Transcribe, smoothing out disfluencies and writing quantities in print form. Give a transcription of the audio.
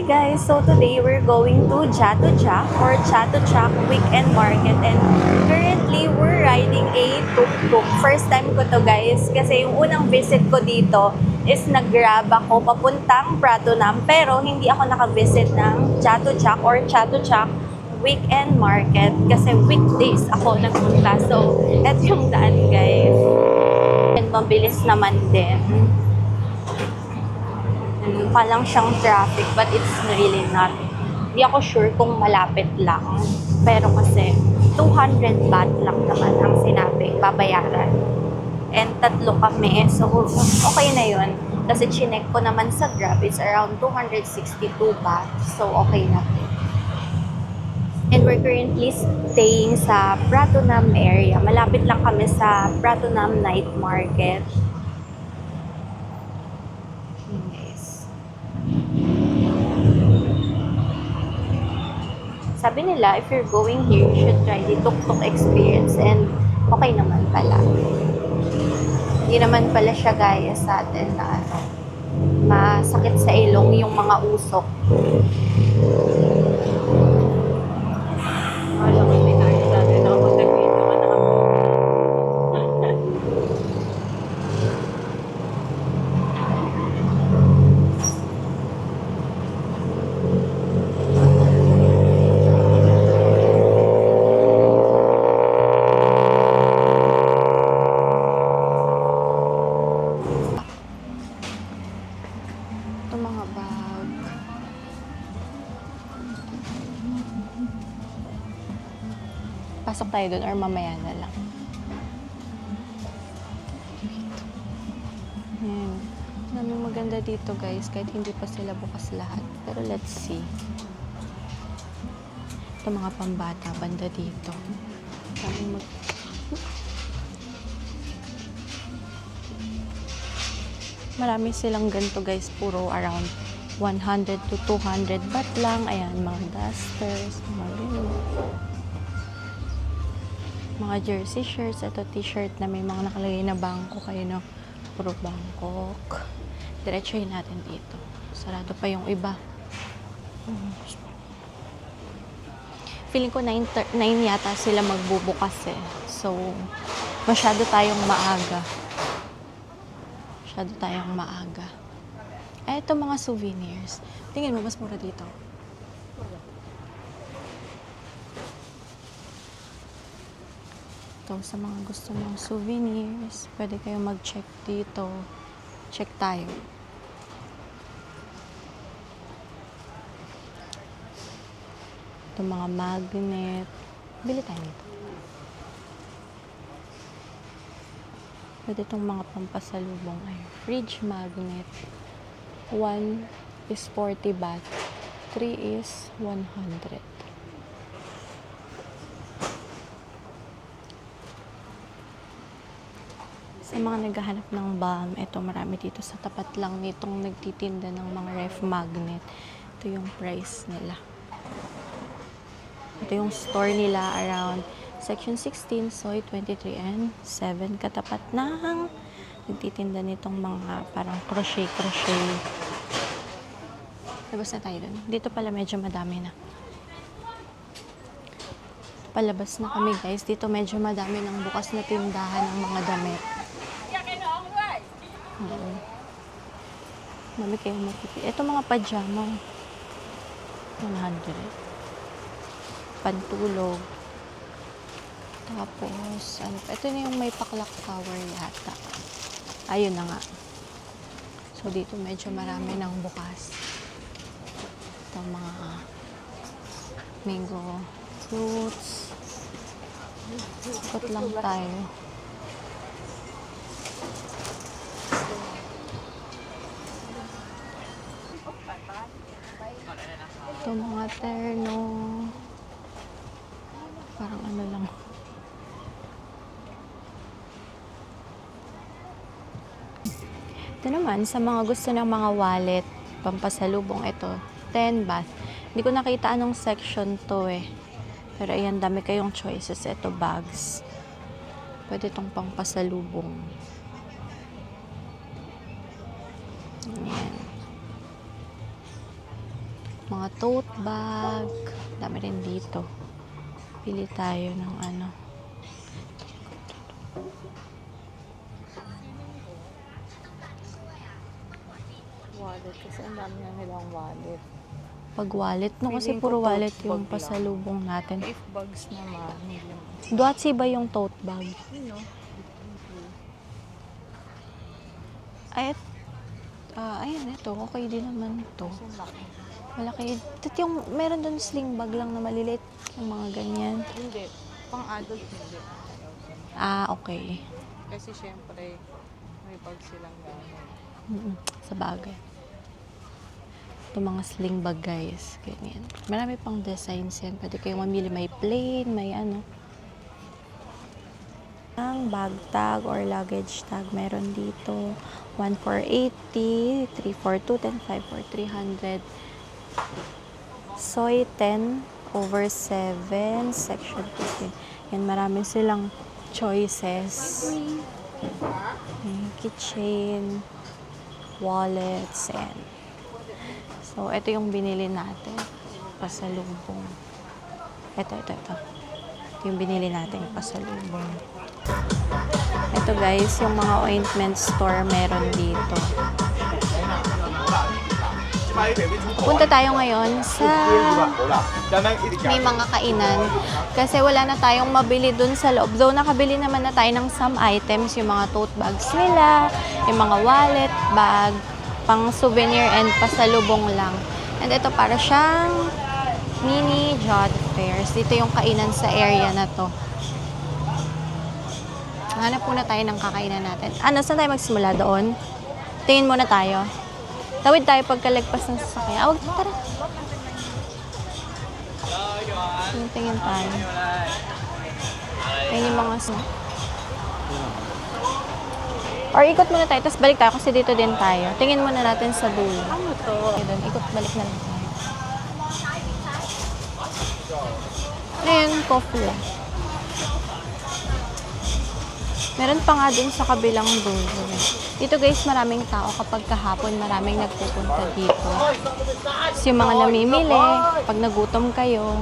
Hi guys! So today we're going to Chatuchak or Chatuchak Weekend Market and currently we're riding a tuk-tuk. First time ko to guys kasi yung unang visit ko dito is nag-grab ako papuntang Pratunam pero hindi ako naka-visit ng Chatuchak or Chatuchak Weekend Market kasi weekdays ako nagpunta. So, eto yung daan guys. And mabilis naman din. Mukha lang siyang traffic but it's really not. Hindi ako sure kung malapit lang. Pero kasi 200 baht lang naman ang sinabi, babayaran. And tatlo kami, so okay na yun. Kasi chinek ko naman sa Grab, it's around 262 baht. So okay na. And we're currently staying sa Pratunam area. Malapit lang kami sa Pratunam Night Market. Sabi nila, if you're going here, you should try the tuk-tuk experience. And okay naman pala. Hindi naman pala siya gaya sa atin na masakit sa ilong yung mga usok. Alam mo, hindi tayo sa atin. Nakapag-video ka na kami. Pasok tayo doon or mamaya na lang. Ayan. Daming maganda dito guys, kahit hindi pa sila bukas lahat. Pero let's see. Ito mga pambata, banda dito. Marami silang ganito guys, puro around 100 to 200 baht lang. Ayan, mga dusters, mga jersey shirts. Ito t-shirt na may mga nakalagay na bangko kayo, no? Puro Bangkok. Diretsuhin natin dito. Sarado pa yung iba. Feeling ko 9 yata sila magbubukas eh. So, masyado tayong maaga. Ito mga souvenirs. Tingin mo, mas mura dito. Sa mga gusto mong souvenirs, pwede kayong mag-check dito. Check tayo. Ito mga magnet. Bili tayo nito. Pwede itong mga pampasalubong. Ay, fridge magnet. 1 is 40 baht. 3 is 100. Sa mga naghahanap ng balm, ito marami dito sa tapat lang nitong nagtitinda ng mga ref magnet. Ito yung price nila. Ito yung store nila around section 16, Soy 23 and 7. Katapat ng nagtitinda nitong mga parang crochet. Labas na tayo dun. Dito pala medyo madami na. Palabas na kami guys. Dito medyo madami ng bukas na tindahan ng mga damit. Mami kayo matipid. Ito mga pajama. 100. Pantulog. Tapos, ano pa? Ito na yung may paklak tower yata. Ayun na nga. So, dito medyo marami ng bukas. Ito mga mango fruits. Ikot lang tayo. Ito mga terno. Parang ano lang. Ito naman, sa mga gusto ng mga wallet, pampasalubong ito, 10 baht. Hindi ko nakita anong section to eh. Pero ayan, dami kayong choices. Ito, bags. Pwede itong pampasalubong. Ayan. Mga tote bag. Dami rin dito. Pili tayo ng ano. Wallet. Kasi ang dami na nilang wallet. Pag wallet, no? Kasi Feeling ko puro tote wallet bag yung lang. pasalubong natin. If bags naman, hindi. Duatsi ba yung tote bag? Yun, no? Ay, ayan, ito. Okay din naman to. Kasi laki. Malaki. Ito yung, meron doon sling bag lang na maliliit. Yung mga ganyan. Hindi. Pang adult hindi. Ah, okay. Kasi syempre, may bag silang gamit. Sa bagay. Ito mga sling bag, guys. Ganyan. Marami pang designs yan. Pwede kayong mamili. May plain, may ano. Ang bag tag or luggage tag meron dito. 1 for 80, 3 for 210, 5 for 300. Soy 10 over 7, section 15. Yan, marami silang choices. Keychain, wallets, and so, ito yung binili natin. Pasalubong. Ito. Ito yung binili natin pasalubong. Ito guys, yung mga ointment store meron dito. Punta tayo ngayon sa may mga kainan kasi wala na tayong mabili dun sa loob. Though nakabili naman na tayo ng some items, yung mga tote bags nila, yung mga wallet, bag, pang souvenir and pasalubong lang. And ito para siyang mini job fairs. Dito yung kainan sa area na to. Hanap muna tayo ng kakainan natin. Ano, saan tayo magsimula doon? Tingin muna tayo. Tawid tayo pagkalagpas ng sasakyan. Wag, tara. Tingin tayo. Ayun yung mga or ikot muna tayo, tapos balik tayo kasi dito din tayo. Tingin muna natin sa dulo. Ano to? Okay, ikot, balik na lang tayo. Ayun, coffee lang. Meron pa nga dun sa kabilang dulo. Dito guys, maraming tao kapag kahapon, maraming nagpupunta dito. Tapos yung mga namimili, pag nagutom kayo,